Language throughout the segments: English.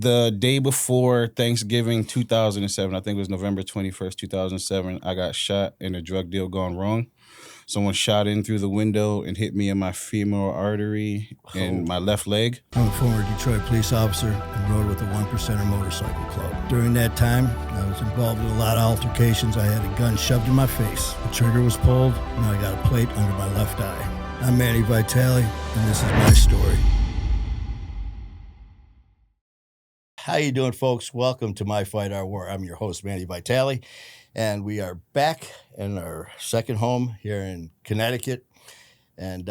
the day before Thanksgiving 2007, I think it was November 21st, 2007, I got shot in a drug deal gone wrong. Someone shot in through the window and hit me in my femoral artery in my left leg. I'm a former Detroit police officer and rode with the One Percenter Motorcycle Club. During that time, I was involved in a lot of altercations. I had a gun shoved in my face. The trigger was pulled, and I got a plate under my left eye. I'm Manny Vitale, and this is my story. How you doing, folks? Welcome to My Fight, Our War. I'm your host, Manny Vitale, and we are back in our second home here in Connecticut, and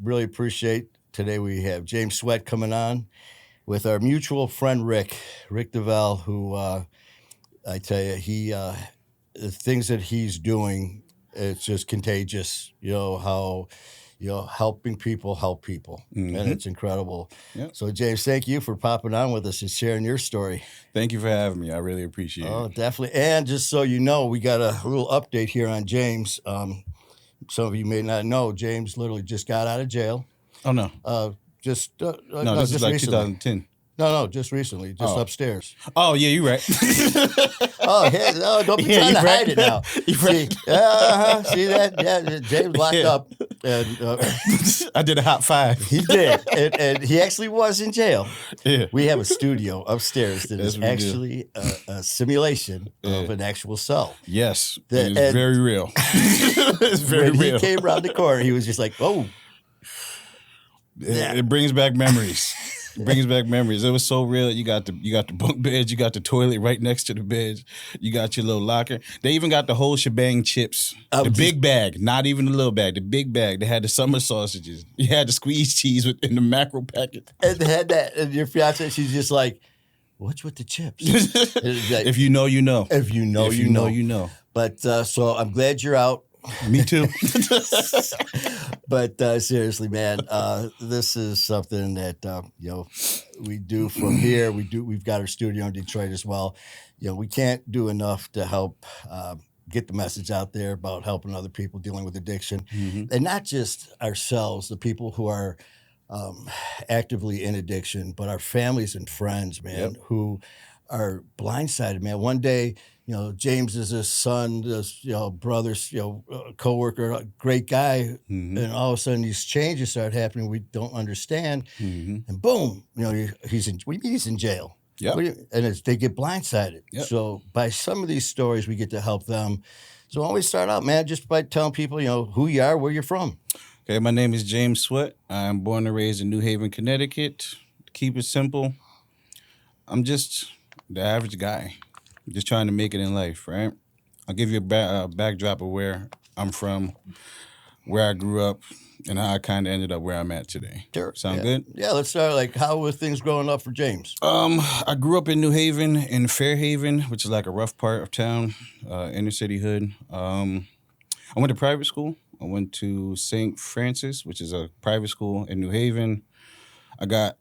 really appreciate today we have James Sweat coming on with our mutual friend Rick DeVell, who I tell you, the things that he's doing, it's just contagious. You know how helping people help people, and it's incredible. Yep. So, James, thank you for popping on with us and sharing your story. Thank you for having me. I really appreciate it. Oh, definitely. And just so you know, we got a little update here on James. Some of you may not know, James literally just got out of jail. Oh, no. This is like recently. 2010. No, just recently, upstairs. Oh, yeah, you're right. Don't be trying to hide it now. You're right. See that? Yeah, James locked up. And, I did a hot five. He did, and he actually was in jail. Yeah. We have a studio upstairs that is actually a simulation of an actual cell. Yes, it's very real. It's very when real. He came around the corner, he was just like, oh. It brings back memories. It was so real. You got the bunk beds, you got the toilet right next to the bed, you got your little locker. They even got the whole shebang chips. The big bag, not even the little bag, the big bag. They had the summer sausages. You had the squeezed cheese in the mackerel packet. And they had that, and your fiance, she's just like, what's with the chips? Like, if you know, you know. If you know, you know. You know. But so I'm glad you're out. Me too. But seriously, man, this is something that we do from here. We've got our studio in Detroit as well. We can't do enough to help get the message out there about helping other people dealing with addiction, and not just ourselves, the people who are actively in addiction, but our families and friends, man, who are blindsided, man. One day, James is his son, this, brother's, coworker, a great guy, and all of a sudden these changes start happening we don't understand, and boom, he's in. What do you mean he's in jail? Yeah, and they get blindsided. Yep. So by some of these stories, we get to help them. So why don't we start out, man, just by telling people, who you are, where you're from. Okay, my name is James Sweat. I'm born and raised in New Haven, Connecticut. To keep it simple, I'm just the average guy. Just trying to make it in life, right? I'll give you a backdrop of where I'm from, where I grew up, and how I kind of ended up where I'm at today. Sure. Sound good? Yeah, let's start. How were things growing up for James? I grew up in New Haven, in Fairhaven, which is like a rough part of town, inner city hood. I went to private school. I went to St. Francis, which is a private school in New Haven. I got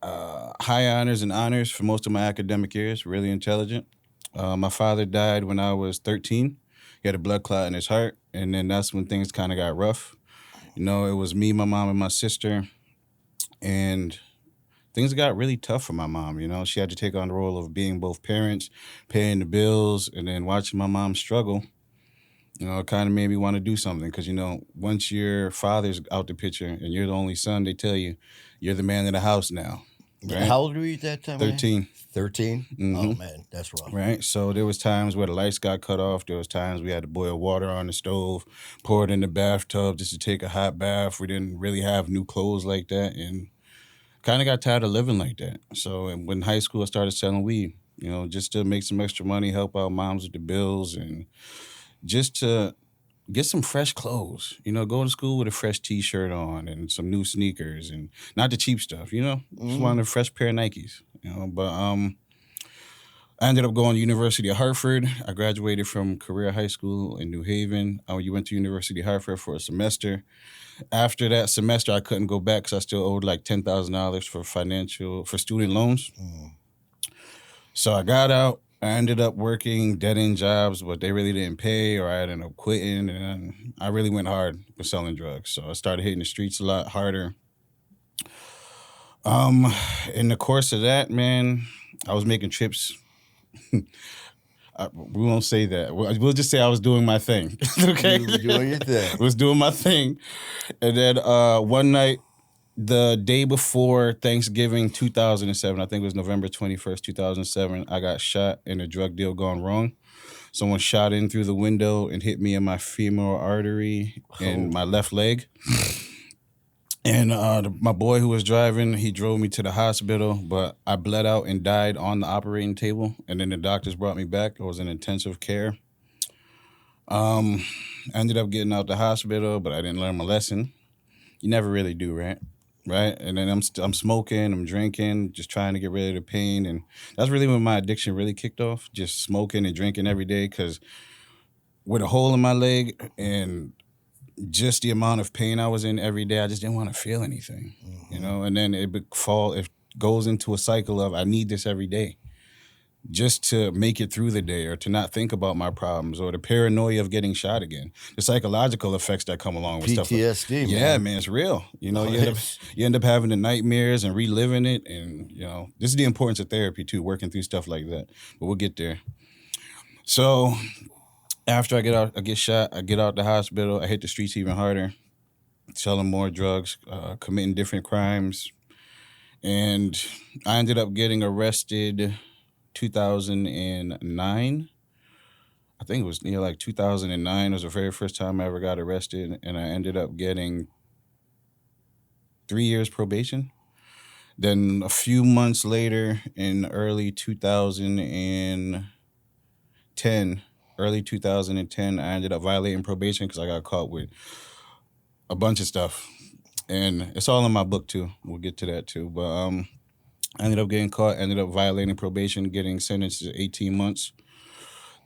high honors and honors for most of my academic years, really intelligent. My father died when I was 13. He had a blood clot in his heart, and then that's when things kind of got rough. It was me, my mom, and my sister, and things got really tough for my mom. She had to take on the role of being both parents, paying the bills, and then watching my mom struggle. It kind of made me want to do something because, once your father's out the picture and you're the only son, they tell you you're the man of the house now. Right? How old were you at that time? 13. 13? Mm-hmm. Oh, man, that's rough. Right? So there was times where the lights got cut off. There was times we had to boil water on the stove, pour it in the bathtub just to take a hot bath. We didn't really have new clothes like that and kind of got tired of living like that. So when high school, I started selling weed, just to make some extra money, help out moms with the bills, and just to get some fresh clothes, go to school with a fresh T-shirt on and some new sneakers and not the cheap stuff, just wanted a fresh pair of Nikes, But I ended up going to University of Hartford. I graduated from Career High School in New Haven. I went to University of Hartford for a semester. After that semester, I couldn't go back because I still owed like $10,000 for student loans. So I got out. I ended up working dead-end jobs, but they really didn't pay, or I ended up quitting, and I really went hard with selling drugs. So I started hitting the streets a lot harder. In the course of that, man, I was making trips. We won't say that. We'll just say I was doing my thing. Okay, You were doing your thing. I was doing my thing, and then one night, the day before Thanksgiving 2007, I think it was November 21st, 2007, I got shot in a drug deal gone wrong. Someone shot in through the window and hit me in my femoral artery in my left leg. And my boy who was driving, he drove me to the hospital, but I bled out and died on the operating table. And then the doctors brought me back. I was in intensive care. I ended up getting out the hospital, but I didn't learn my lesson. You never really do, right? Right. And then I'm smoking, I'm drinking, just trying to get rid of the pain. And that's really when my addiction really kicked off, just smoking and drinking every day. Because with a hole in my leg and just the amount of pain I was in every day, I just didn't want to feel anything, you know. And then it goes into a cycle of I need this every day, just to make it through the day, or to not think about my problems, or the paranoia of getting shot again, the psychological effects that come along with stuff. PTSD, Yeah, man, it's real. You know, you end up having the nightmares and reliving it, and you know, this is the importance of therapy too, working through stuff like that. But we'll get there. So after I get shot, I get out the hospital, I hit the streets even harder, selling more drugs, committing different crimes. And I ended up getting arrested 2009. I think it was like 2009 was the very first time I ever got arrested. And I ended up getting 3 years probation. Then a few months later, in early 2010, I ended up violating probation because I got caught with a bunch of stuff. And it's all in my book too. We'll get to that too. But I ended up getting caught, ended up violating probation, getting sentenced to 18 months.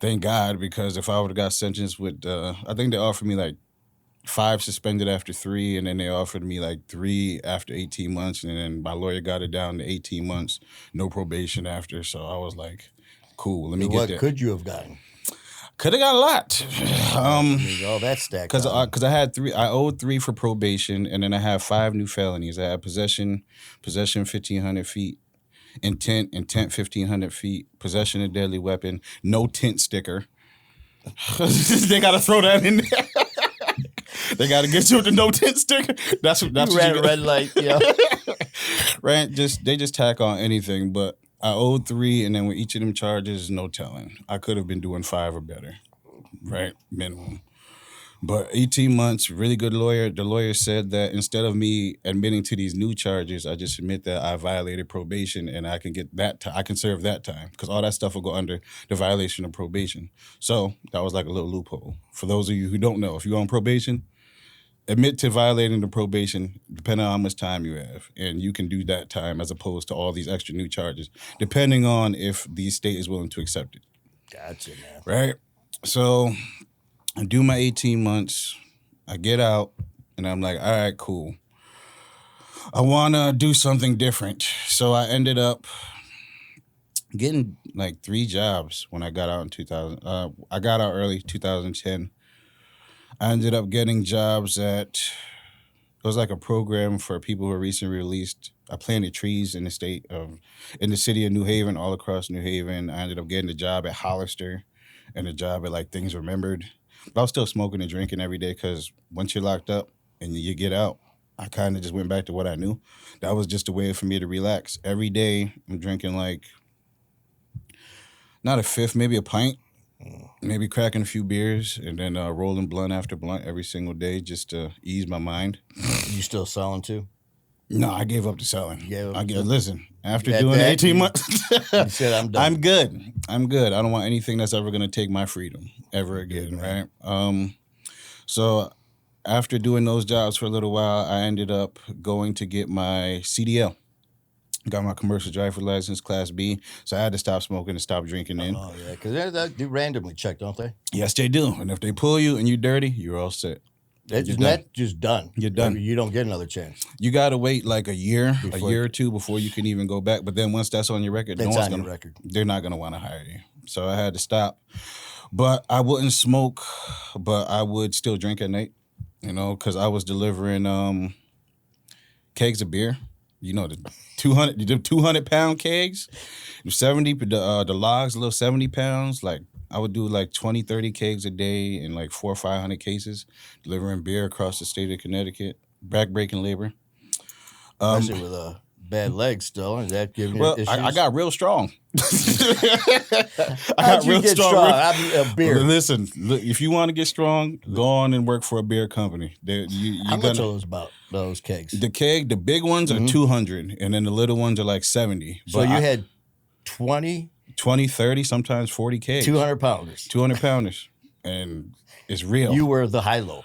Thank God, because if I would have got sentenced with, I think they offered me like 5 suspended after 3, and then they offered me like 3 after 18 months, and then my lawyer got it down to 18 months, no probation after. So I was like, cool, let me get that. What could you have gotten? Could have got a lot. All that stacked up. Because I had 3, I owed 3 for probation, and then I have 5 new felonies. I had possession 1,500 feet, intent 1,500 feet, possession of deadly weapon, no tint sticker. They gotta throw that in there. They gotta get you with the no tint sticker. That's you what ran a red light, yeah. Right? They just tack on anything, but I owed 3, and then with each of them charges, no telling. I could have been doing 5 or better, right? Minimum. But 18 months, really good lawyer. The lawyer said that instead of me admitting to these new charges, I just admit that I violated probation, and I can get that. I can serve that time, because all that stuff will go under the violation of probation. So that was like a little loophole. For those of you who don't know, if you're on probation, admit to violating the probation, depending on how much time you have, and you can do that time as opposed to all these extra new charges, depending on if the state is willing to accept it. Gotcha, man. Right? So I do my 18 months, I get out, and I'm like, all right, cool. I want to do something different. So I ended up getting like 3 jobs when I got out in 2000. I got out early 2010. I ended up getting jobs it was like a program for people who were recently released. I planted trees in the city of New Haven, all across New Haven. I ended up getting a job at Hollister and a job at like Things Remembered. But I was still smoking and drinking every day, because once you're locked up and you get out, I kind of just went back to what I knew. That was just a way for me to relax. Every day I'm drinking like, not a fifth, maybe a pint. Maybe cracking a few beers, and then rolling blunt after blunt every single day, just to ease my mind. You still selling too? No, I gave up the selling. Listen, after At doing that, 18 months, You said I'm done. I'm good. I don't want anything that's ever going to take my freedom ever again, right? So after doing those jobs for a little while, I ended up going to get my CDL. Got my commercial driver license, Class B. So I had to stop smoking and stop drinking then. Oh, yeah, because they randomly check, don't they? Yes, they do. And if they pull you and you're dirty, you're all set. That's just done. You're done. You don't get another chance. You got to wait like a year or 2 before you can even go back. But then once that's on your record, They're not going to want to hire you. So I had to stop. But I wouldn't smoke, but I would still drink at night, because I was delivering kegs of beer. You know, the 200-pound kegs, 70, the logs, little 70 pounds. Like, I would do like 20, 30 kegs a day in like 400 or 500 cases, delivering beer across the state of Connecticut, back-breaking labor. Especially with a bad leg still. Is that giving you Well, issues? I got real strong. I How'd you get strong? A beer. Listen, look, if you want to get strong, go on and work for a beer company. How much are those about, those kegs? The keg, the big ones are 200, and then the little ones are like 70. So you had 20? 20, 30, sometimes 40 kegs. 200 pounders. 200 pounders. And it's real. You were the high-low.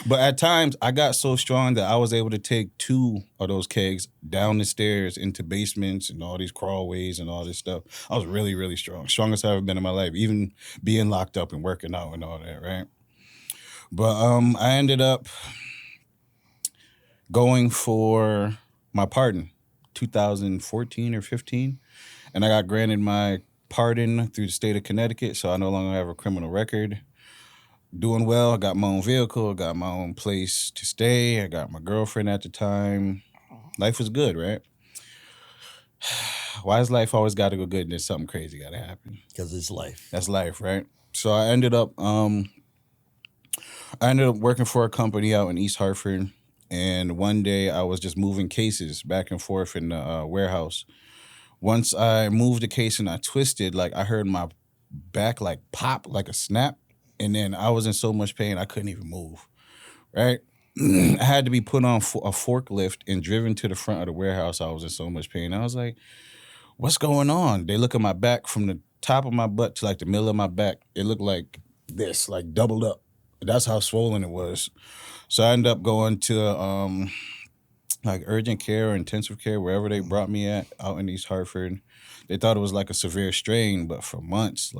But at times, I got so strong that I was able to take 2 of those kegs down the stairs into basements and all these crawlways and all this stuff. I was really, really strong. Strongest I've ever been in my life, even being locked up and working out and all that, right? But I ended up going for my pardon, 2014 or 15, and I got granted my pardon through the state of Connecticut, so I no longer have a criminal record. Doing well. I got my own vehicle. I got my own place to stay. I got my girlfriend at the time. Life was good, right? Why is life always got to go good and then something crazy got to happen? Because it's life. That's life, right? So I ended up working for a company out in East Hartford, and one day I was just moving cases back and forth in the warehouse. Once I moved the case and I twisted, like I heard my back like pop like a snap. And then I was in so much pain, I couldn't even move, right? I had to be put on a forklift and driven to the front of the warehouse. I was in so much pain. I was like, what's going on? They look at my back from the top of my butt to like the middle of my back. It looked like this, like doubled up. That's how swollen it was. So I ended up going to like urgent care or intensive care, wherever they brought me at out in East Hartford. They thought it was like a severe strain, but for months,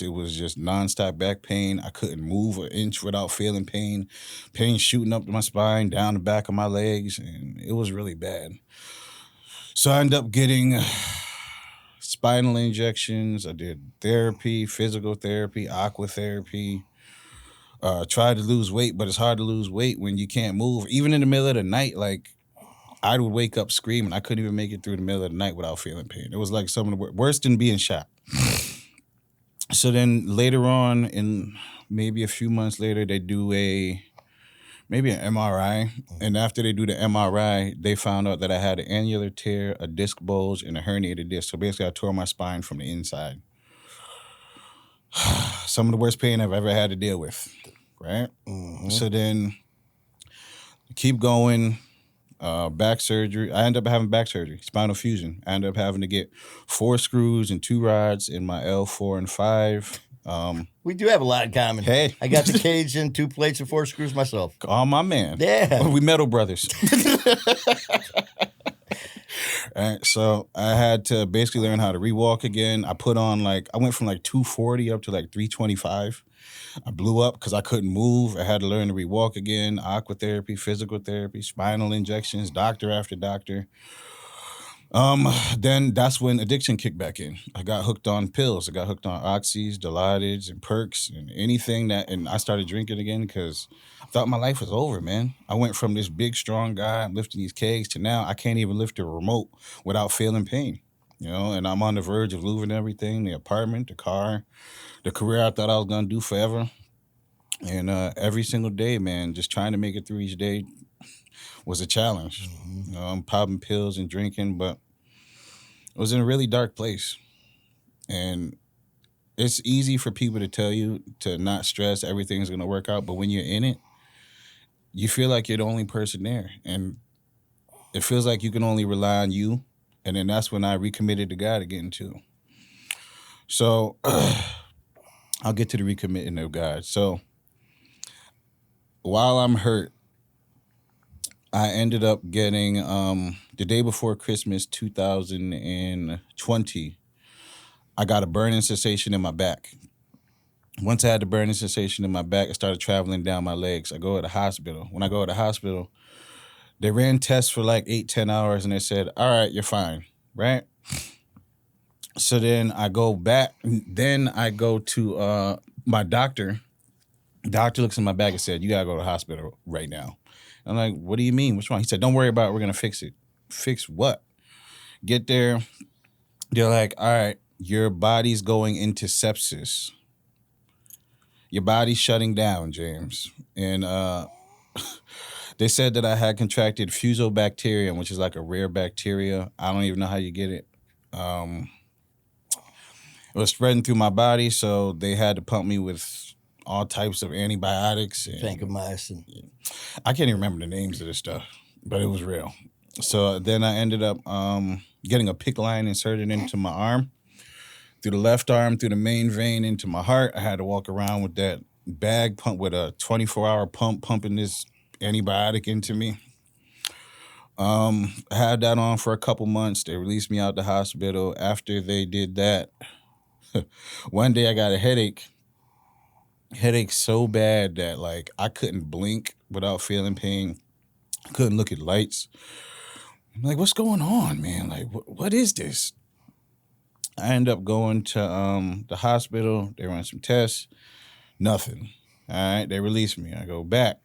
it was just nonstop back pain. I couldn't move an inch without feeling pain. Pain shooting up my spine, down the back of my legs, and it was really bad. So I ended up getting spinal injections. I did therapy, physical therapy, aqua therapy. Tried to lose weight, but it's hard to lose weight when you can't move. Even in the middle of the night, like I would wake up screaming. I couldn't even make it through the middle of the night without feeling pain. It was like some of the worse than being shot. So then later on, in maybe a few months later, they do maybe an MRI. And after they do the MRI, they found out that I had an annular tear, a disc bulge, and a herniated disc. So basically, I tore my spine from the inside. Some of the worst pain I've ever had to deal with, right? Mm-hmm. So then keep going. Back surgery. I ended up having back surgery, spinal fusion. I ended up having to get 4 screws and 2 rods in my L4 and 5. We do have a lot in common. Hey. I got the cage and 2 plates and 4 screws myself. Oh, my man. Yeah. We metal brothers. Right, so I had to basically learn how to rewalk again. I went from like 240 up to like 325. I blew up because I couldn't move. I had to learn to rewalk again, aqua therapy, physical therapy, spinal injections, doctor after doctor. Then that's when addiction kicked back in. I got hooked on pills. I got hooked on oxys, Dilaudid, and perks, and anything and I started drinking again because I thought my life was over, man. I went from this big, strong guy, I'm lifting these kegs, to now I can't even lift a remote without feeling pain, and I'm on the verge of losing everything, the apartment, the car, the career I thought I was going to do forever. And every single day, man, just trying to make it through each day was a challenge. Mm-hmm. I'm popping pills and drinking, but it was in a really dark place. And it's easy for people to tell you to not stress, everything's going to work out. But when you're in it, you feel like you're the only person there. And it feels like you can only rely on you. And then that's when I recommitted to God again, too. So I'll get to the recommitting of God. So while I'm hurt, I ended up getting, the day before Christmas 2020, I got a burning sensation in my back. Once I had the burning sensation in my back, I started traveling down my legs. I go to the hospital. When I go to the hospital, they ran tests for like 8-10 hours, and they said, all right, you're fine, right? So then I go back. Then I go to my doctor. Doctor looks in my back and said, you got to go to the hospital right now. I'm like, what do you mean? What's wrong? He said, don't worry about it. We're going to fix it. Fix what? Get there. They're like, all right, your body's going into sepsis. Your body's shutting down, James. And they said that I had contracted fusobacterium, which is like a rare bacteria. I don't even know how you get it. It was spreading through my body, so they had to pump me with all types of antibiotics. And Vancomycin. I can't even remember the names of this stuff, but it was real. So then I ended up getting a PICC line inserted into my arm, through the left arm, through the main vein into my heart. I had to walk around with that bag pump with a 24-hour pump pumping this antibiotic into me. I had that on for a couple months. They released me out the hospital. After they did that, one day I got a headache so bad that like I couldn't blink without feeling pain. Couldn't look at lights. I'm like, what's going on, man? Like, what is this? I end up going to the hospital. They run some tests. Nothing. All right. They release me. I go back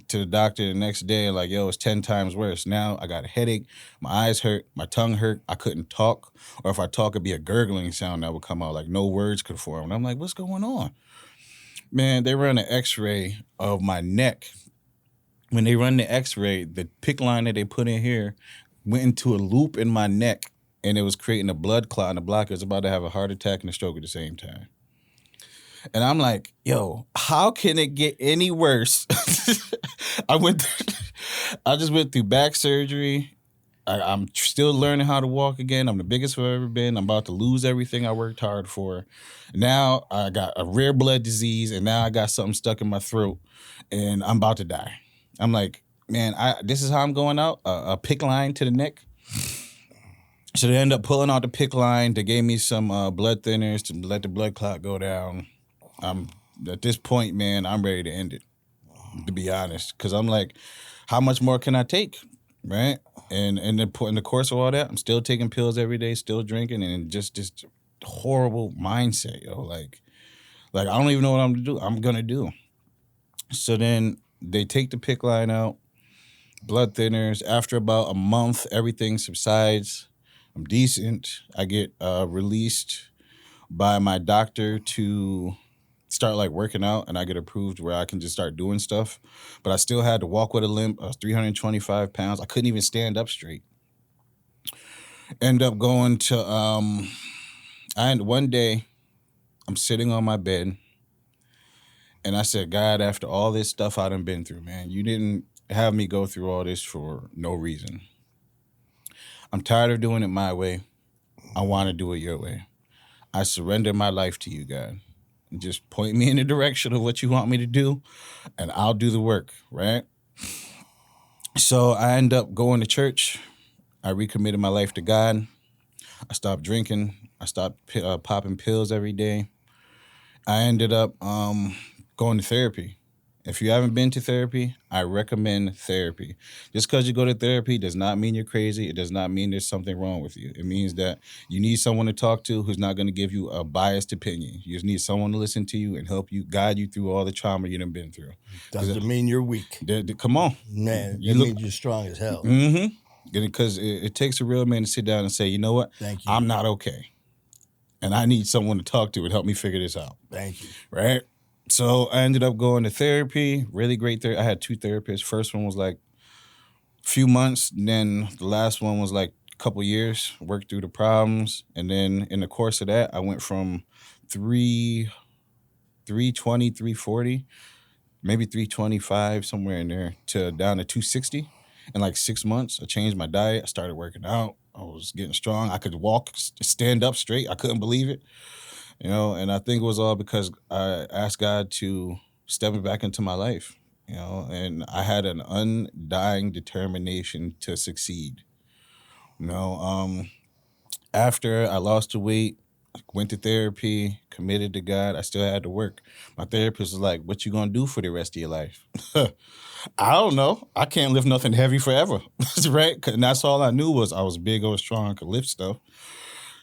to the doctor the next day. Like, yo, it's 10 times worse. Now I got a headache. My eyes hurt. My tongue hurt. I couldn't talk. Or if I talk, it'd be a gurgling sound that would come out. Like no words could form. And I'm like, what's going on? Man, they run an x-ray of my neck. When they run the x-ray, the PICC line that they put in here went into a loop in my neck, and it was creating a blood clot, and the blocker was about to have a heart attack and a stroke at the same time. And I'm like, yo, how can it get any worse? I just went through back surgery. I'm still learning how to walk again. I'm the biggest I've ever been. I'm about to lose everything I worked hard for. Now I got a rare blood disease, and now I got something stuck in my throat, and I'm about to die. I'm like, man, this is how I'm going out, a PICC line to the neck. So they end up pulling out the PICC line. They gave me some blood thinners to let the blood clot go down. At this point, man, I'm ready to end it, to be honest. Because I'm like, how much more can I take, right? And in the course of all that, I'm still taking pills every day, still drinking, and just this horrible mindset, yo. Like I don't even know what I'm gonna do. So then they take the PICC line out, blood thinners. After about a month, everything subsides. I'm decent. I get released by my doctor to start like working out, and I get approved where I can just start doing stuff. But I still had to walk with a limp. I was 325 pounds. I couldn't even stand up straight. End up going to one day I'm sitting on my bed, and I said, God, after all this stuff I done been through, man, you didn't have me go through all this for no reason. I'm tired of doing it my way. I want to do it your way. I surrender my life to you, God. Just point me in the direction of what you want me to do, and I'll do the work, right? So I end up going to church. I recommitted my life to God. I stopped drinking. I stopped popping pills every day. I ended up going to therapy. If you haven't been to therapy, I recommend therapy. Just because you go to therapy does not mean you're crazy. It does not mean there's something wrong with you. It means that you need someone to talk to who's not going to give you a biased opinion. You just need someone to listen to you and help you, guide you through all the trauma you've been through. Doesn't mean you're weak. Come on. Man, it means you're strong as hell. Mm-hmm. Because it takes a real man to sit down and say, you know what? Thank you. I'm not okay. And I need someone to talk to and help me figure this out. Thank you. Right? So I ended up going to therapy, really great therapy. I had 2 therapists. First one was like a few months. And then the last one was like a couple years, worked through the problems. And then in the course of that, I went from 320, 340, maybe 325, somewhere in there, to down to 260 in like 6 months. I changed my diet. I started working out. I was getting strong. I could walk, stand up straight. I couldn't believe it. And I think it was all because I asked God to step me back into my life, and I had an undying determination to succeed. After I lost the weight, went to therapy, committed to God, I still had to work. My therapist was like, what you gonna do for the rest of your life? I don't know. I can't lift nothing heavy forever, right? And that's all I knew was I was big, I was strong, I could lift stuff.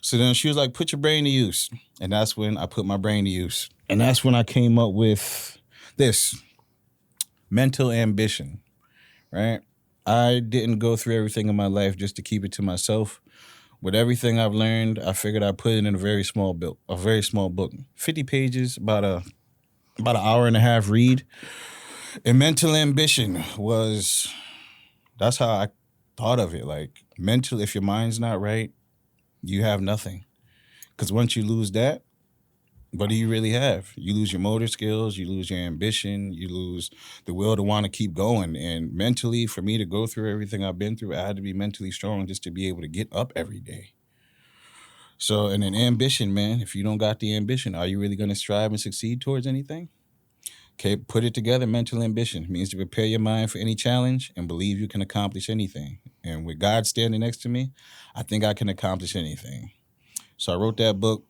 So then she was like, put your brain to use. And that's when I put my brain to use. And that's when I came up with this mental ambition. right? I didn't go through everything in my life just to keep it to myself. With everything I've learned, I figured I'd put it in a very small book, 50 pages, about an hour and a half read. And mental ambition was that's how I thought of it. Like mental, if your mind's not right, you have nothing. Because once you lose that, what do you really have? You lose your motor skills, you lose your ambition, you lose the will to want to keep going. And mentally, for me to go through everything I've been through, I had to be mentally strong just to be able to get up every day. So, and an ambition, man, if you don't got the ambition, are you really going to strive and succeed towards anything? Okay, put it together. Mental ambition means to prepare your mind for any challenge and believe you can accomplish anything. And with God standing next to me, I think I can accomplish anything. So I wrote that book.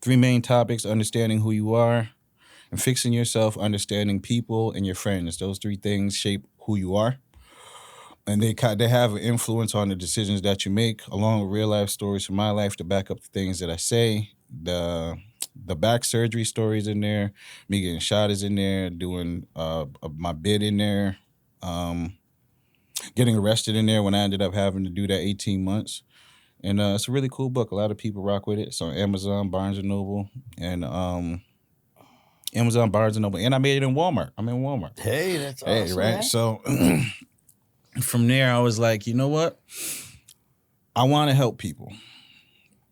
Three main topics: understanding who you are, and fixing yourself, understanding people and your friends. Those three things shape who you are. And they have an influence on the decisions that you make, along with real life stories from my life to back up the things that I say. The back surgery stories in there, me getting shot is in there, doing my bid in there, um, getting arrested in there when I ended up having to do that 18 months. And it's a really cool book. A lot of people rock with it. It's on Amazon, Barnes and Noble, and Amazon, Barnes and Noble, and I made it in Walmart. I'm in Walmart. Hey, that's Hey, awesome, right? man. So from there, I was like, you know what? I want to help people.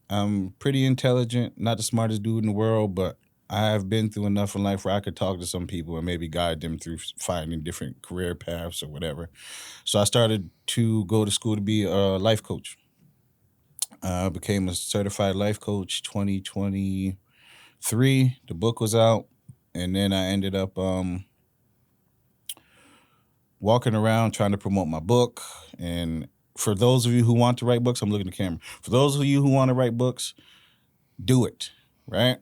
I'm pretty intelligent, not the smartest dude in the world, but I have been through enough in life where I could talk to some people and maybe guide them through finding different career paths or whatever. So I started to go to school to be a life coach. I became a certified life coach 2023. The book was out, and then I ended up walking around trying to promote my book. And for those of you who want to write books, I'm looking at the camera. For those of you who want to write books, do it, right?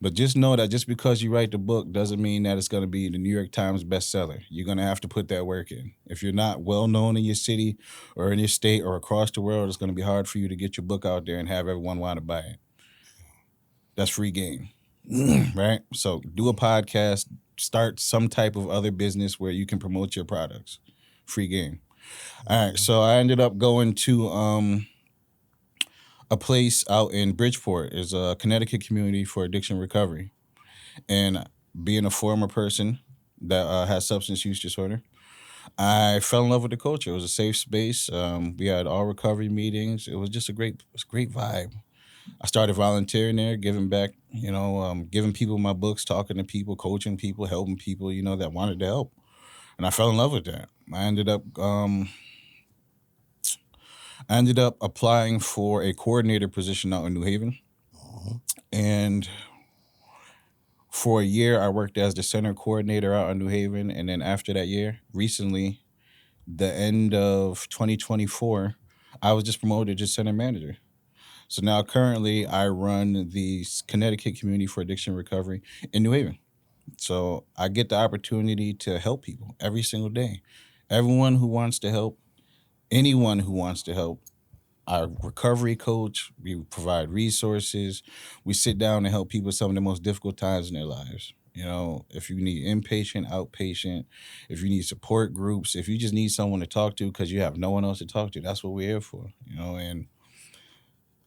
But just know that just because you write the book doesn't mean that it's going to be the New York Times bestseller. You're going to have to put that work in. If you're not well known in your city or in your state or across the world, it's going to be hard for you to get your book out there and have everyone want to buy it. That's free game, right? So do a podcast, start some type of other business where you can promote your products. Free game. All right, so I ended up going to a place out in Bridgeport. It's a Connecticut community for addiction recovery. And being a former person that has substance use disorder, I fell in love with the culture. It was a safe space. We had all recovery meetings. It was just a great vibe. I started volunteering there, giving back, giving people my books, talking to people, coaching people, helping people, that wanted to help. And I fell in love with that. I ended up applying for a coordinator position out in New Haven. And for a year, I worked as the center coordinator out in New Haven. And then after that year, recently, the end of 2024, I was just promoted to center manager. So now currently I run the Connecticut Community for Addiction Recovery in New Haven. So I get the opportunity to help people every single day. Everyone who wants to help, anyone who wants to help, our recovery coach, we provide resources. We sit down and help people with some of the most difficult times in their lives. If you need inpatient, outpatient, if you need support groups, if you just need someone to talk to because you have no one else to talk to, that's what we're here for. And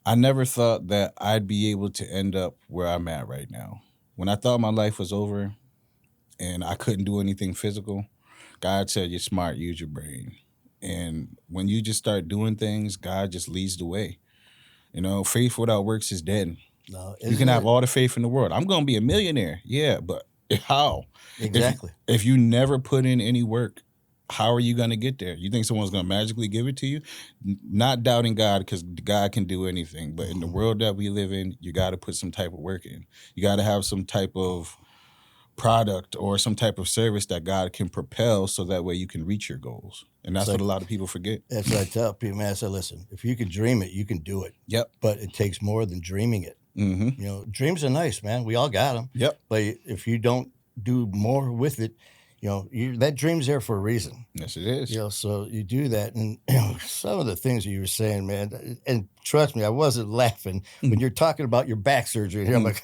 I never thought that I'd be able to end up where I'm at right now. When I thought my life was over and I couldn't do anything physical, God said, "You're smart, use your brain." And when you just start doing things, God just leads the way. Faith without works is dead. No, You can have all the faith in the world. I'm going to be a millionaire. Yeah, but how? Exactly. If you never put in any work, how are you going to get there? You think someone's going to magically give it to you? Not doubting God, because God can do anything. But in the world that we live in, you got to put some type of work in. You got to have some type of product or some type of service that God can propel so that way you can reach your goals. And that's what a lot of people forget. That's what I tell people, man. I say, listen, if you can dream it, you can do it. Yep. But it takes more than dreaming it. Mm-hmm. Dreams are nice, man. We all got them. Yep. But if you don't do more with it, that dream's there for a reason. Yes, it is. So you do that, and some of the things that you were saying, man, and trust me, I wasn't laughing when you're talking about your back surgery. Here, I'm like,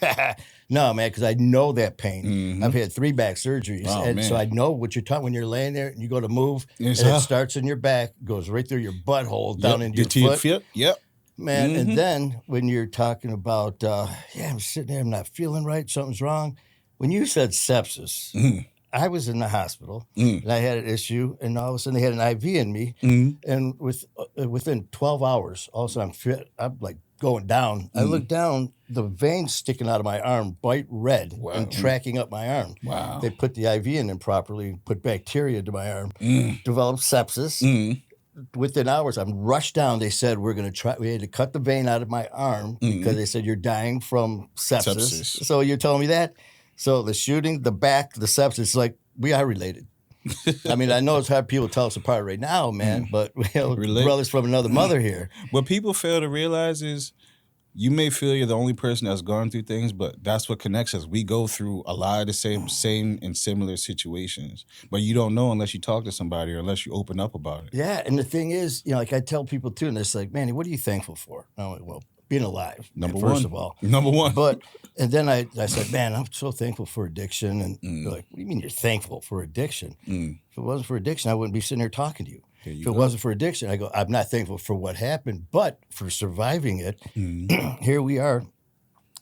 no, man, because I know that pain. I've had 3 back surgeries, and so I know what you're talking when you're laying there and you go to move, and it starts in your back, goes right through your butthole, down into your foot. Yep. Man, and then when you're talking about, I'm sitting there, I'm not feeling right, something's wrong. When you said sepsis, I was in the hospital and I had an issue, and all of a sudden they had an IV in me, and within 12 hours, all of a sudden I'm like going down. I look down, the veins sticking out of my arm, bright red, and tracking up my arm. Wow. They put the IV in improperly, put bacteria into my arm, developed sepsis. Within hours, I'm rushed down. They said, we had to cut the vein out of my arm because they said, you're dying from sepsis. So you're telling me that? So the shooting, the back, the sepsis, like, we are related. I mean, I know it's hard people tell us apart right now, man, but brothers from another mother here. What people fail to realize is you may feel you're the only person that's gone through things, but that's what connects us. We go through a lot of the same and similar situations, but you don't know unless you talk to somebody or unless you open up about it. Yeah, and the thing is, like I tell people too, and it's like, Manny, what are you thankful for? I'm like, well, being alive, first of all. Number one. And then I said, man, I'm so thankful for addiction. And they're like, what do you mean you're thankful for addiction? If it wasn't for addiction, I wouldn't be sitting here talking to you. If it wasn't for addiction, I go, I'm not thankful for what happened, but for surviving it. Here we are.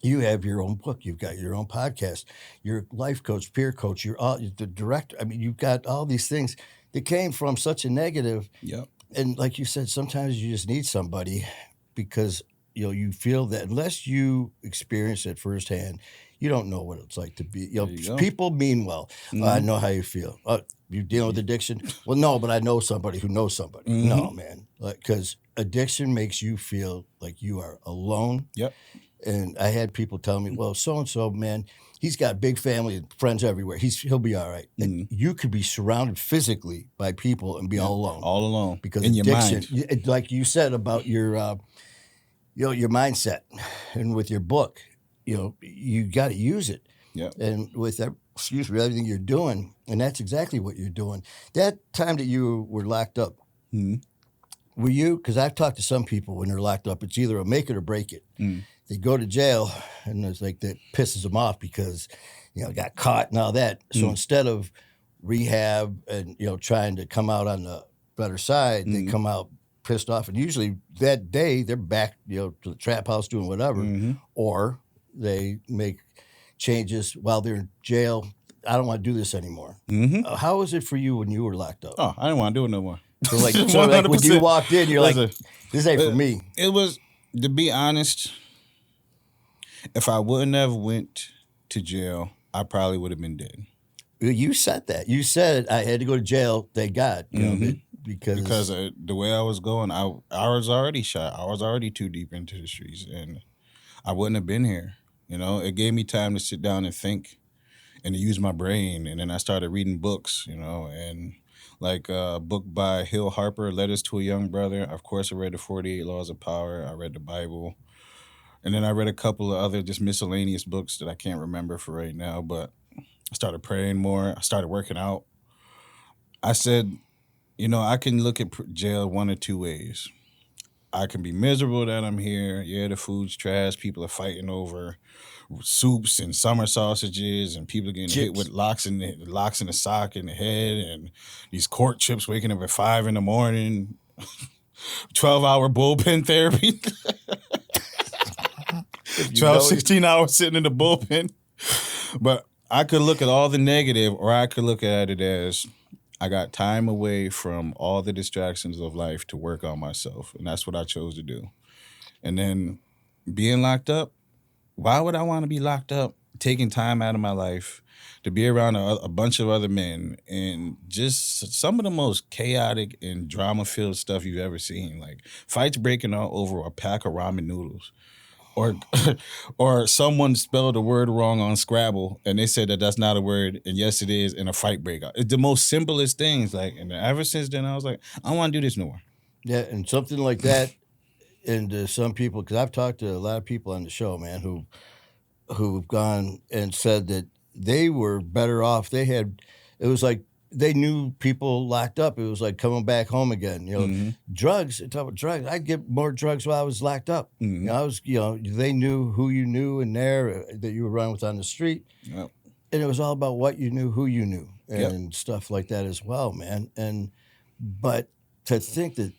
You have your own book. You've got your own podcast. You're life coach, peer coach. You're the director. I mean, you've got all these things that came from such a negative. Yep. And like you said, sometimes you just need somebody because you feel that unless you experience it firsthand, you don't know what it's like to be. People mean well. I know how you feel. You dealing with addiction? Well, no, but I know somebody who knows somebody. No, man, because addiction makes you feel like you are alone. Yep. And I had people tell me, well, so and so, man, he's got a big family and friends everywhere. He'll be all right. And you could be surrounded physically by people and be all alone. All alone. Because in addiction, your mind. like you said about your your mindset, and with your book, you got to use it. Yeah. And with everything you're doing, and that's exactly what you're doing. That time that you were locked up, were you? Because I've talked to some people when they're locked up. It's either a make it or break it. They go to jail, and it's like that pisses them off because got caught and all that. So instead of rehab and trying to come out on the better side, they come out pissed off, and usually that day they're back to the trap house doing whatever, or they make changes while they're in jail. I don't want to do this anymore. How was it for you when you were locked up? Oh, I didn't want to do it no more. So like when you walked in, you're like, this ain't for me. It was, to be honest, if I wouldn't have went to jail, I probably would have been dead. You said that. You said I had to go to jail, thank God. Because the way I was going, I was already shot. I was already too deep into the streets, and I wouldn't have been here. It gave me time to sit down and think and to use my brain. And then I started reading books, and like a book by Hill Harper, Letters to a Young Brother. Of course, I read the 48 Laws of Power. I read the Bible. And then I read a couple of other just miscellaneous books that I can't remember for right now. But I started praying more. I started working out. I said, I can look at jail one of two ways. I can be miserable that I'm here. Yeah, the food's trash. People are fighting over soups and summer sausages, and people are getting hit with locks in the sock in the head, and these court chips waking up at 5 a.m, 12-hour bullpen therapy. 16 hours sitting in the bullpen. But I could look at all the negative, or I could look at it as I got time away from all the distractions of life to work on myself. And that's what I chose to do. And then being locked up, why would I want to be locked up, taking time out of my life to be around a bunch of other men and just some of the most chaotic and drama-filled stuff you've ever seen, like fights breaking out over a pack of ramen noodles. Or someone spelled a word wrong on Scrabble, and they said that that's not a word, and yes, it is, and a fight break out. It's the most simplest things. And ever since then, I was like, I don't want to do this no more. Yeah, and something like that, and some people, because I've talked to a lot of people on the show, man, who've gone and said that they were better off. They had it was like they knew people locked up. It was like coming back home again. Drugs. Talk about drugs. I'd get more drugs while I was locked up. I was, they knew who you knew in there that you were running with on the street, Yep. and it was all about what you knew, who you knew, Yep. and stuff like that as well, man. But to think that,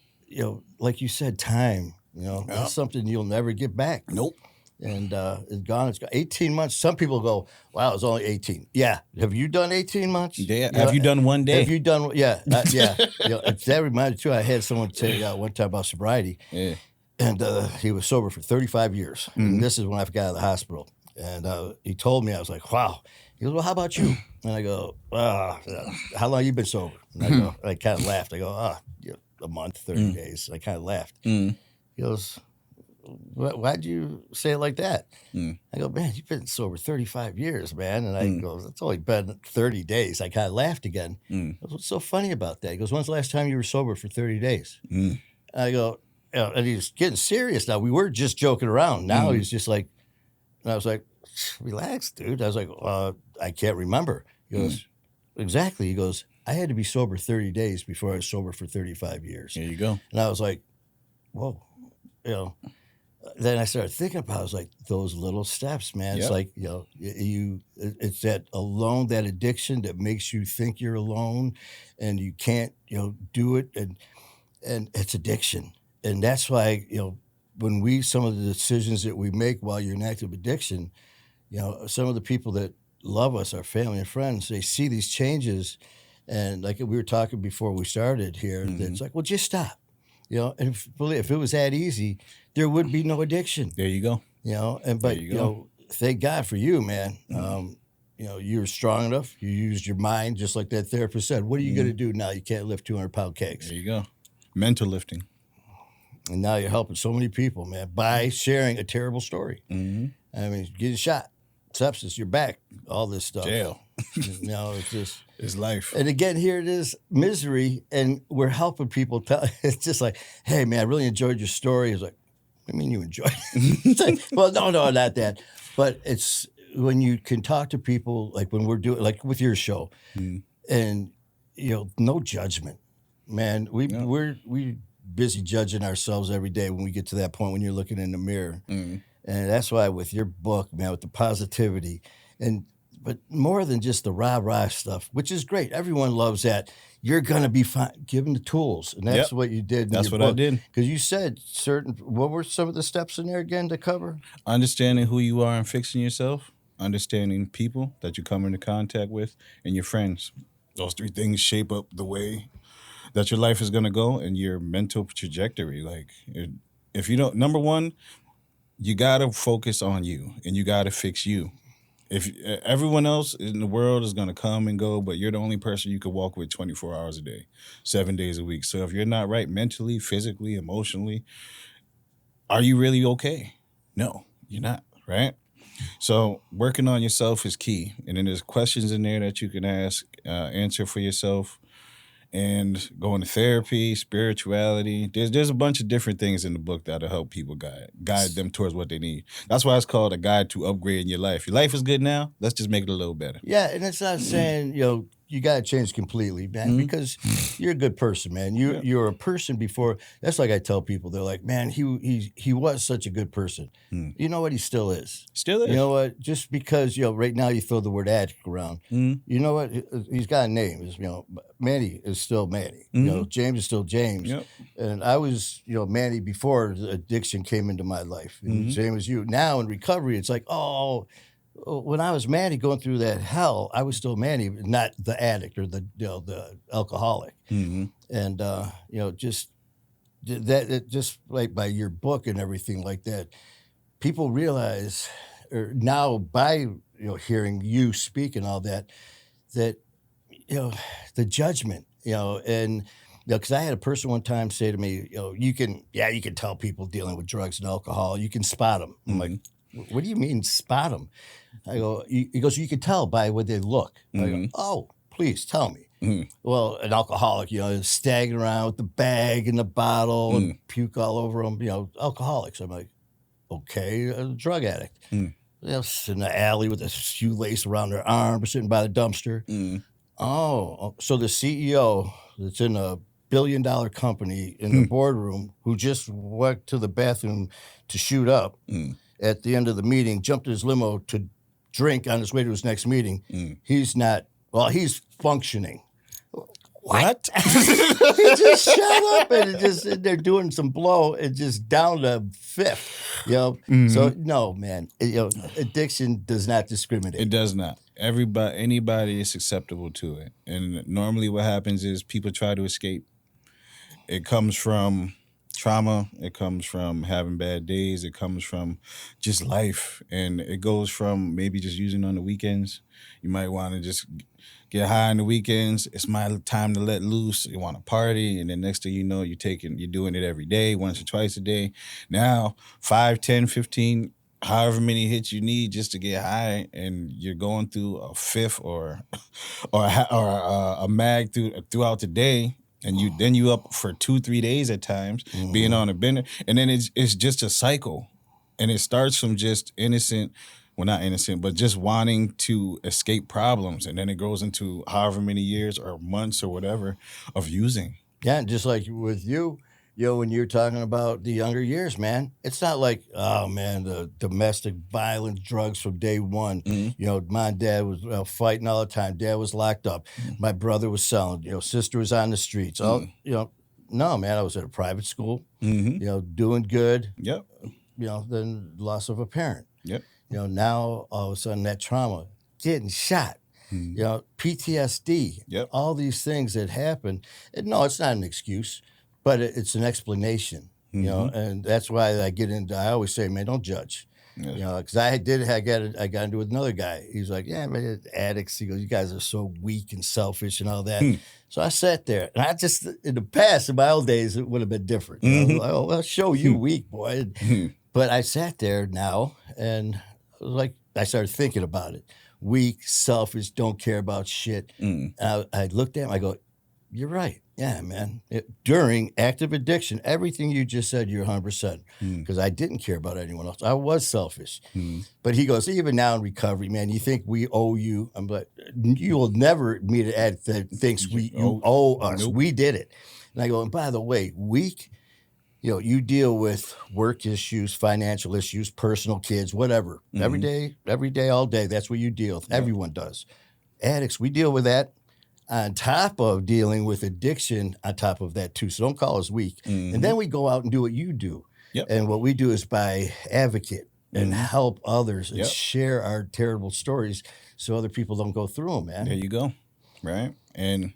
like you said, time, that's something you'll never get back. Nope. And it's gone. It's gone. 18 months. Some people go, wow, it's only 18. Yeah. Have you done 18 months? Yeah. Have you done one day? Have you done? Yeah. Yeah. That reminded me too. I had someone say one time about sobriety. Yeah. And he was sober for 35 years. And this is when I got out of the hospital. And he told me, I was like, wow. He goes, well, how about you? And I go, how long you been sober? And I go, I kind of laughed. I go, a month, 30 days. I kind of laughed. He goes, why'd you say it like that? I go, man, you've been sober 35 years, man. And I go, it's only been 30 days. I kind of laughed again. Goes, what's so funny about that? He goes, when's the last time you were sober for 30 days? I go, and he's getting serious now. We were just joking around. Now he's just like, and I was like, relax, dude. I was like, I can't remember. He goes, exactly. He goes, I had to be sober 30 days before I was sober for 35 years. There you go. And I was like, whoa, Then I started thinking about it. I was like, those little steps, man. It's like, it's that alone, that addiction that makes you think you're alone and you can't, do it. And it's addiction. And that's why, when some of the decisions that we make while you're in active addiction, some of the people that love us, our family and friends, they see these changes. And like we were talking before we started here, it's like, well, just stop. And if it was that easy, there would be no addiction. There you go. Thank God for you, man. You're strong enough. You used your mind, just like that therapist said. What are you going to do now? You can't lift 200-pound kegs. There you go. Mental lifting. And now you're helping so many people, man, by sharing a terrible story. I mean, getting shot, sepsis, you're back, all this stuff. Jail. It's just... It's life. And again, here it is, misery, and we're helping people. It's just like, hey, man, I really enjoyed your story. It's like, I mean, you enjoyed it. It's like, well, no, not that. But it's when you can talk to people, like when we're doing, like with your show, and, no judgment. Man, we're busy judging ourselves every day when we get to that point when you're looking in the mirror. And that's why with your book, man, with the positivity, but more than just the rah-rah stuff, which is great. Everyone loves that. You're going to be fine. Give them the tools. And that's what you did in That's your what book. I did. Because you said what were some of the steps in there again to cover? Understanding who you are and fixing yourself. Understanding people that you come into contact with and your friends. Those three things shape up the way that your life is going to go and your mental trajectory. Like, if you don't, number one, you got to focus on you and you got to fix you. If everyone else in the world is going to come and go, but you're the only person you could walk with 24 hours a day, 7 days a week. So if you're not right mentally, physically, emotionally, are you really okay? No, you're not, right? So working on yourself is key. And then there's questions in there that you can ask, answer for yourself. And going to therapy, spirituality. There's a bunch of different things in the book that'll help people guide them towards what they need. That's why it's called a guide to upgrading your life. Your life is good now. Let's just make it a little better. Yeah, and it's not saying, you got to change completely, man, because you're a good person, man. You're a person before. That's like I tell people. They're like, man, he was such a good person. You know what? He still is. Still is. You know what? Just because, right now you throw the word addict around. You know what? He's got a name. It's, Manny is still Manny. James is still James. Yep. And I was, Manny before the addiction came into my life. And same as you. Now in recovery, it's like, when I was Manny going through that hell, I was still Manny, not the addict or the alcoholic. And just like by your book and everything like that, people realize, or now by hearing you speak and all that the judgment, and because I had a person one time say to me, you can tell people dealing with drugs and alcohol, you can spot them. I'm like, what do you mean spot them? I go, he goes, you can tell by what they look. I go, oh, please tell me. Well, an alcoholic, is staggering around with the bag and the bottle and puke all over them, alcoholics. I'm like, okay, a drug addict. Sitting in the alley with a shoelace around their arm, sitting by the dumpster. Oh, so the CEO that's in a billion-dollar company in the boardroom who just went to the bathroom to shoot up at the end of the meeting, jumped in his limo to drink on his way to his next meeting. He's not, well, he's functioning. What? He just shut up and they're doing some blow and just down to fifth, So no, man, addiction does not discriminate. It does not. Anybody is susceptible to it. And normally what happens is people try to escape. It comes from trauma. It comes from having bad days. It comes from just life. And it goes from maybe just using on the weekends. You might want to just get high on the weekends. It's my time to let loose. You want to party. And then next thing you know, you're doing it every day, once or twice a day. Now, 5, 10, 15, however many hits you need just to get high, and you're going through a fifth or a mag throughout the day. And you up for 2-3 days at times, being on a bender, and then it's just a cycle, and it starts from just not innocent, but just wanting to escape problems, and then it goes into however many years or months or whatever of using. Yeah, just like with you, when you're talking about the younger years, man, it's not like, oh man, the domestic violence, drugs from day one. My dad was fighting all the time. Dad was locked up. My brother was selling. Sister was on the streets. No, man, I was at a private school. Doing good. Yep. Then loss of a parent. Yep. Now all of a sudden that trauma, getting shot. PTSD. Yep. All these things that happen. And no, it's not an excuse. But it's an explanation, and that's why I always say, man, don't judge, because I got into it with another guy. He's like, yeah, man, addicts. He goes, you guys are so weak and selfish and all that. So I sat there, and in the past, in my old days, it would have been different. Like, oh, I'll show you weak, boy. But I sat there now, and I started thinking about it. Weak, selfish, don't care about shit. I looked at him, I go, you're right. Yeah, man. During active addiction, everything you just said, you're 100%. Because I didn't care about anyone else. I was selfish. But he goes, even now in recovery, man, you think we owe you? I'm like, you will never meet an addict that thinks you owe us. Nope. We did it. And I go, and by the way, weak, you deal with work issues, financial issues, personal kids, whatever. Every day, all day. That's what you deal with. Yep. Everyone does. Addicts, we deal with that. On top of dealing with addiction, on top of that too. So don't call us weak. And then we go out and do what you do. Yep. And what we do is by advocate and help others and share our terrible stories so other people don't go through them, man. There you go. Right. And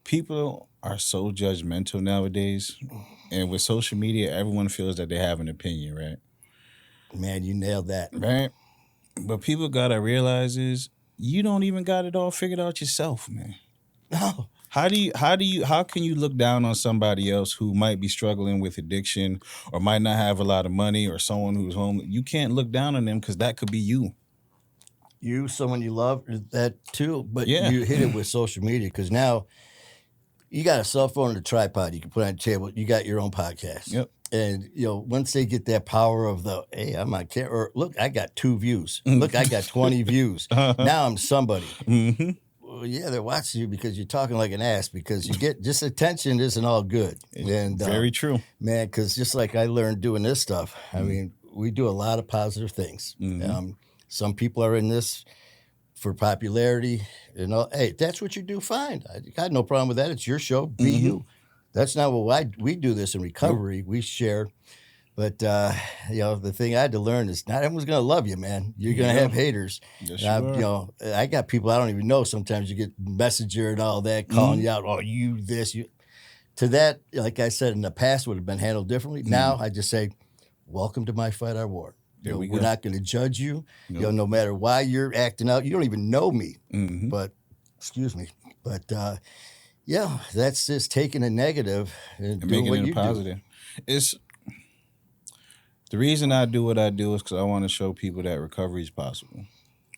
people are so judgmental nowadays. And with social media, everyone feels that they have an opinion, right? Man, you nailed that. Right. But people got to realize is, you don't even got it all figured out yourself, man. No. How can you look down on somebody else who might be struggling with addiction or might not have a lot of money, or someone who's home? You can't look down on them because that could be you. Someone you love, that too. But you hit it with social media, because now you got a cell phone and a tripod you can put on the table. You got your own podcast. Yep. And, once they get that power of hey, I'm on camera, or look, I got 2 views. Look, I got 20 views. Now I'm somebody. Well, yeah, they're watching you because you're talking like an ass, because you get just attention isn't all good. And very true. Man, because just like I learned doing this stuff, I mean, we do a lot of positive things. Some people are in this for popularity. Hey, that's what you do, fine. I got no problem with that. It's your show. Be you. That's not we do this in recovery. We share. But, the thing I had to learn is not everyone's going to love you, man. You're going to have haters. Yes, I got people I don't even know. Sometimes you get Messenger and all that calling you out. Oh, you this, you. To that, like I said, in the past would have been handled differently. Now I just say, welcome to my fight, our war. We're not going to judge you. Nope. No matter why you're acting out. You don't even know me. But, excuse me. But, that's just taking a negative and doing making what it you positive. do. It's the reason I do what I do is because I want to show people that recovery is possible.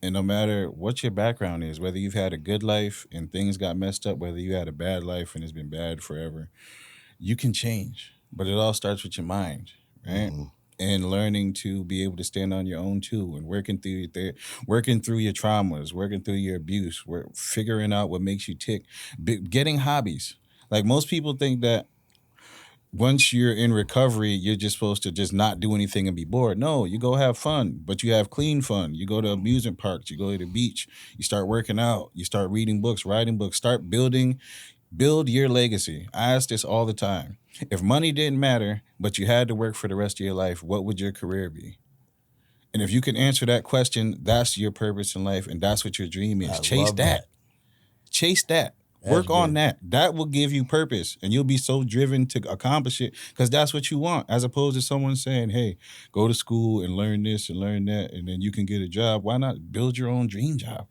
And no matter what your background is, whether you've had a good life and things got messed up, whether you had a bad life and it's been bad forever, you can change. But it all starts with your mind, right? and learning to be able to stand on your own too, and working through your traumas, working through your abuse, figuring out what makes you tick, getting hobbies. Like most people think that once you're in recovery, you're just supposed to just not do anything and be bored. No, you go have fun, but you have clean fun. You go to amusement parks, you go to the beach, you start working out, you start reading books, writing books, build your legacy. I ask this all the time. If money didn't matter, but you had to work for the rest of your life, what would your career be? And if you can answer that question, that's your purpose in life, and that's what your dream is. I Chase love that. Chase that. That's Work on good. that. That will give you purpose, and you'll be so driven to accomplish it because that's what you want, as opposed to someone saying, hey, go to school and learn this and learn that, and then you can get a job. Why not build your own dream job?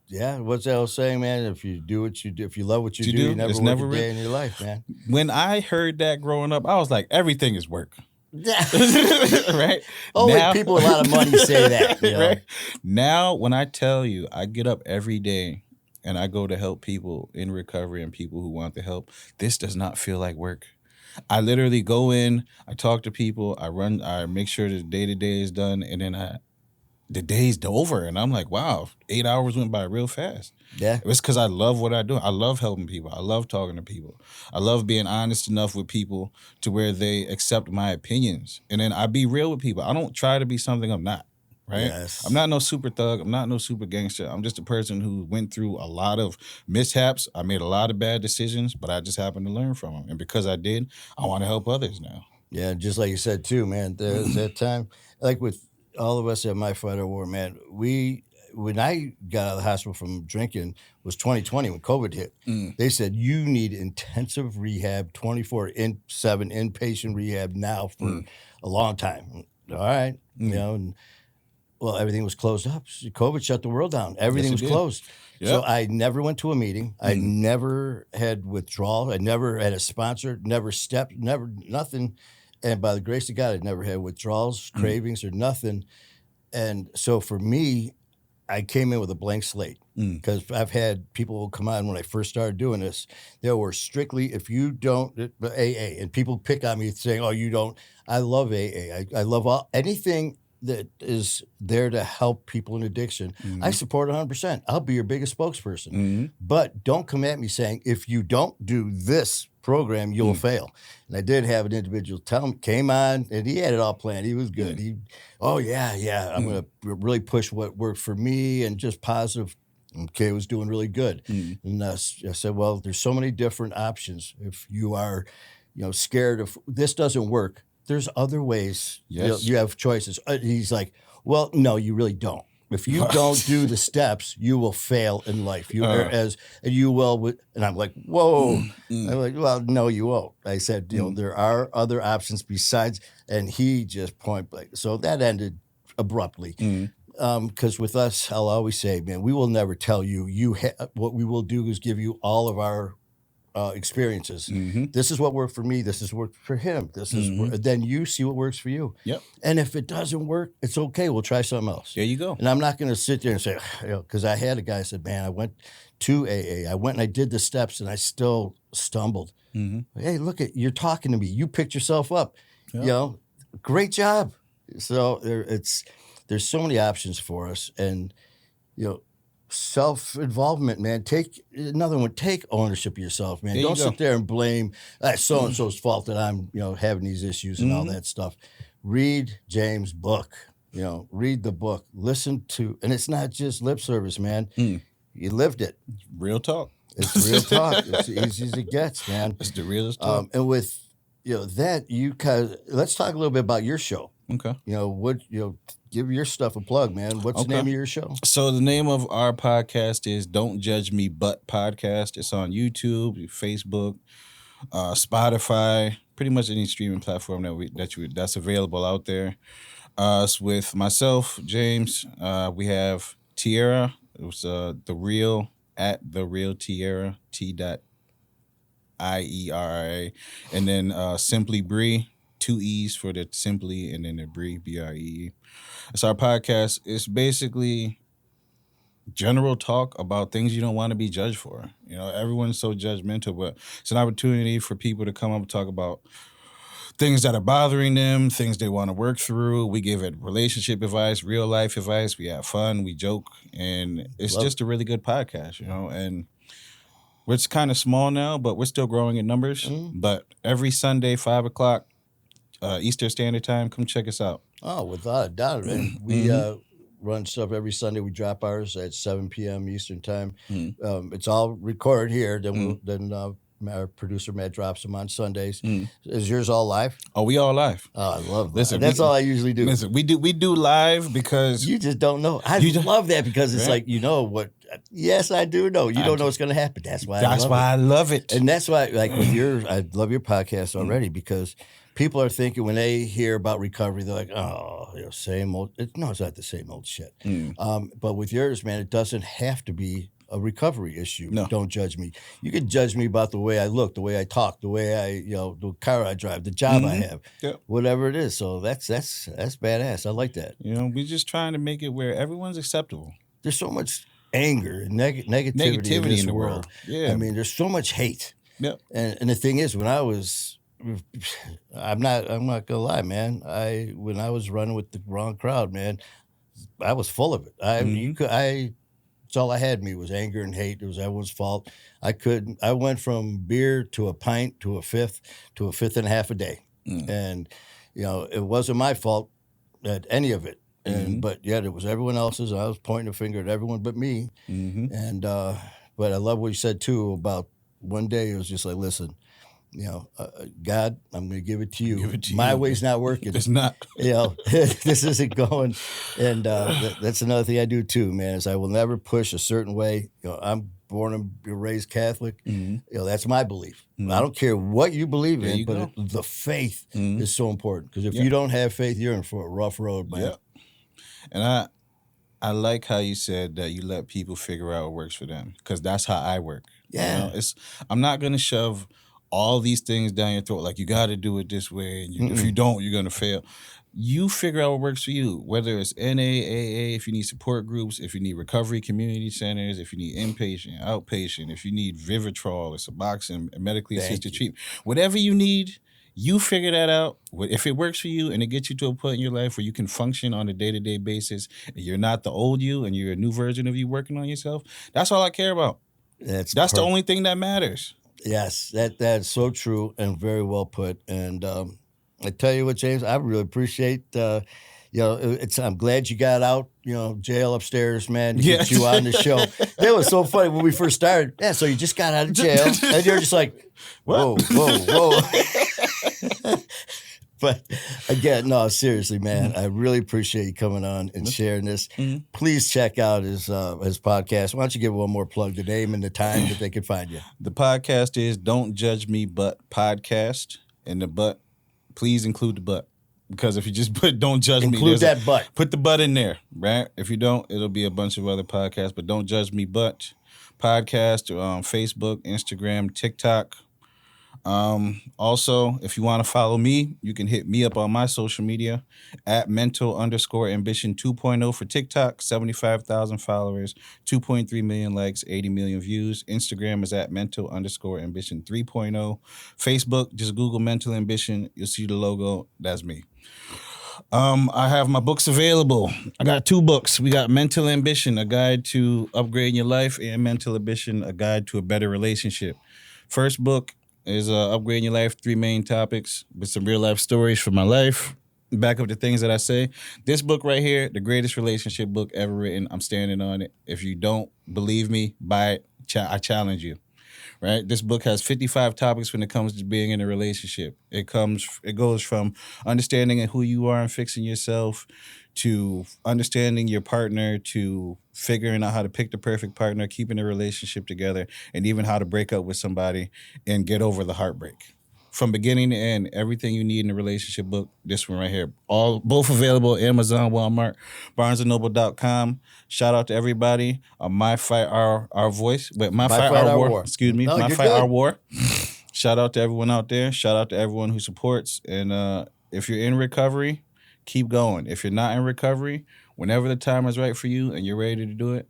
Yeah, what's that old saying, man? If you do what you do, if you love what you You do, do? you never It's work never a real. day in your life, man. When I heard that growing up, I was like, everything is work. Yeah. Right? Only Now- people with a lot of money say that. You know? Right? Now, when I tell you, I get up every day and I go to help people in recovery and people who want the help, this does not feel like work. I literally go in, I talk to people, I make sure the day-to-day is done, and then the day's over, and I'm like, wow, 8 hours went by real fast. Yeah. It's because I love what I do. I love helping people. I love talking to people. I love being honest enough with people to where they accept my opinions. And then I be real with people. I don't try to be something I'm not, right? Yes. I'm not no super thug. I'm not no super gangster. I'm just a person who went through a lot of mishaps. I made a lot of bad decisions, but I just happened to learn from them. And because I did, I want to help others now. Yeah, just like you said too, man. There's that time, like with all of us at My Fight or War, man. When I got out of the hospital from drinking was 2020 when COVID hit. They said you need intensive rehab, 24/7 inpatient rehab now for a long time. All right, you know, and well, everything was closed up. COVID shut the world down. Everything was did. closed. Yep. So I never went to a meeting. I never had withdrawal. I never had a sponsor, never stepped, never nothing. And by the grace of God, I never had withdrawals, cravings, or nothing. And so for me, I came in with a blank slate because I've had people come on when I first started doing this. They were strictly, if you don't, AA, and people pick on me saying, oh, you don't. I love AA. I love anything that is there to help people in addiction. I support 100%. I'll be your biggest spokesperson. But don't come at me saying, if you don't do this program, you'll fail. And I did have an individual came on, and he had it all planned. He was good. I'm going to really push what worked for me and just positive. Okay, it was doing really good. And I said, well, there's so many different options. If you are, scared of this doesn't work, there's other ways. Yes. You have choices. He's like, well, no, you really don't. If you don't do the steps, you will fail in life. And you will. And I'm like, whoa. I'm like, well, no, you won't. I said, there are other options besides. And he just point blank. So that ended abruptly. Because with us, I'll always say, man, we will never tell you. What we will do is give you all of our experiences. This is what worked for me. This is what worked for him. This is then you see what works for you. Yep. And if it doesn't work, it's okay. We'll try something else. There you go. And I'm not going to sit there and say, because I had a guy said, man, I went to AA. I went and I did the steps and I still stumbled. Hey, look you're talking to me. You picked yourself up. Yep. Great job. So there's so many options for us, and self-involvement, man. Take another one. Take ownership of yourself, man. Don't sit there and blame so and so's fault that I'm having these issues and all that stuff. Read James' book. Read the book. Listen to, and it's not just lip service, man. You lived it. Real talk. It's real talk. It's easy as it gets, man. It's the realest talk. And with that, let's talk a little bit about your show. Okay. Give your stuff a plug, man. What's the name of your show? So the name of our podcast is Don't Judge Me But Podcast. It's on YouTube, Facebook, Spotify, pretty much any streaming platform that's available out there. It's with myself, James. We have Tierra. It was the real Tierra, T.IERA, and then Simply Bree. 2 E's for the Simply, and then the Bree, BREE. It's our podcast. It's basically general talk about things you don't want to be judged for. Everyone's so judgmental, but it's an opportunity for people to come up and talk about things that are bothering them, things they want to work through. We give it relationship advice, real life advice. We have fun, we joke, and it's Love just a really good podcast, and we're kind of small now, but we're still growing in numbers. But every Sunday, 5 o'clock Eastern Standard Time, come check us out. Oh, without a doubt. And we run stuff every Sunday. We drop ours at 7 p.m. Eastern Time. It's all recorded here. Then our producer Matt drops them on Sundays. Is yours all live? Oh, we all live. Oh, I love that. Listen, That's all I usually do. Listen, we do live because you just don't know. I love that because it's like, what. Yes, I do know. You don't know what's going to happen. That's why I love it. And that's why, like with I love your podcast already because people are thinking when they hear about recovery, they're like, oh, same old. No, it's not the same old shit. But with yours, man, it doesn't have to be a recovery issue. No. Don't judge me. You can judge me about the way I look, the way I talk, the way I, the car I drive, the job I have, whatever it is. So that's badass. I like that. We're just trying to make it where everyone's acceptable. There's so much anger and negativity in this world. Yeah. I mean, there's so much hate. Yep. And the thing is, when I was, I'm not gonna lie, man. When I was running with the wrong crowd, man, I was full of it. It's all I had in me was anger and hate. It was everyone's fault. I went from beer to a pint to a fifth and a half a day. And, it wasn't my fault at any of it. But yet it was everyone else's. I was pointing a finger at everyone but me. And, but I love what you said too about one day it was just like, listen, God, I'm going to give it to you. My way's not working. It's not. This isn't going. And that's another thing I do too, man, is I will never push a certain way. I'm born and raised Catholic. That's my belief. I don't care what you believe in, but the faith is so important. Because if you don't have faith, you're in for a rough road, man. Yeah. And I like how you said that you let people figure out what works for them. Because that's how I work. Yeah. I'm not going to shove all these things down your throat, like you got to do it this way, and if you don't, you're gonna fail. You figure out what works for you, whether it's NA, AA, if you need support groups, if you need recovery community centers, if you need inpatient, outpatient, if you need Vivitrol or Suboxone, medically assisted treatment, whatever you need, you figure that out. If it works for you and it gets you to a point in your life where you can function on a day-to-day basis, and you're not the old you and you're a new version of you working on yourself, that's all I care about. That's the only thing that matters. Yes, that's so true and very well put. And I tell you what, James, I really appreciate. I'm glad you got out. Jail upstairs, man. To get you on the show. It was so funny when we first started. Yeah, so you just got out of jail, and you're just like, whoa. But again, no, seriously, man, I really appreciate you coming on and sharing this. Please check out his podcast. Why don't you give one more plug, the name and the time that they can find you? The podcast is Don't Judge Me But Podcast. And the but, please include the but. Because if you just put Don't Judge Me. Include that but. Put the but in there, right? If you don't, it'll be a bunch of other podcasts. But Don't Judge Me But Podcast on Facebook, Instagram, TikTok. Also, if you want to follow me, you can hit me up on my social media at mental_ambition 2.0 for TikTok, 75,000 followers, 2.3 million likes, 80 million views. Instagram is at mental_ambition 3.0. Facebook, just Google Mental Ambition. You'll see the logo. That's me. I have my books available. I got 2 books. We got Mental Ambition, a guide to upgrading your life, and Mental Ambition, a guide to a better relationship. First book is Upgrading Your Life, 3 main topics with some real life stories from my life. Back up the things that I say. This book right here, the greatest relationship book ever written. I'm standing on it. If you don't believe me, buy it. I challenge you. Right? This book has 55 topics when it comes to being in a relationship. It goes from understanding who you are and fixing yourself to understanding your partner to figuring out how to pick the perfect partner, keeping a relationship together, and even how to break up with somebody and get over the heartbreak. From beginning to end, everything you need in a relationship book, this one right here. Both available, Amazon, Walmart, BarnesandNoble.com. Shout out to everybody on My Fight Our Voice. Wait, My Fight Our War. Excuse me. My Fight Our War. Shout out to everyone out there. Shout out to everyone who supports. And if you're in recovery, keep going. If you're not in recovery, whenever the time is right for you and you're ready to do it,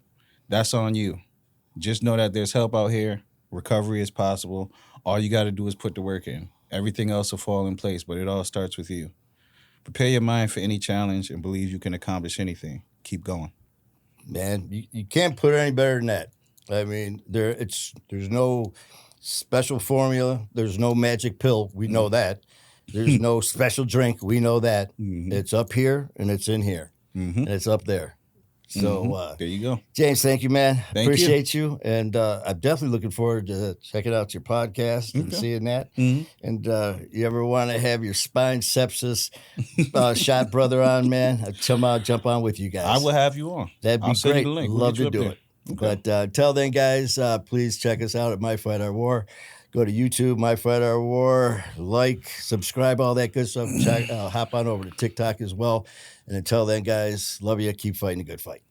that's on you. Just know that there's help out here. Recovery is possible. All you got to do is put the work in. Everything else will fall in place, but it all starts with you. Prepare your mind for any challenge and believe you can accomplish anything. Keep going. Man, you can't put it any better than that. I mean, there's no special formula. There's no magic pill. We know that. There's no special drink. We know that. It's up here and it's in here and it's up there. So there you go. James, thank you, man. Thank Appreciate you. And I'm definitely looking forward to checking out your podcast and seeing that. And you ever want to have your spine sepsis shot brother on, man? I'll jump on with you guys. I will have you on. That'd be I'll send great. you the link. We'll Love get you to up do there. it. Okay. But until then, guys, please check us out at My Fight Our War. Go to YouTube, My Fight Our War. Like, subscribe, all that good stuff. Hop on over to TikTok as well. And until then, guys, love you. Keep fighting a good fight.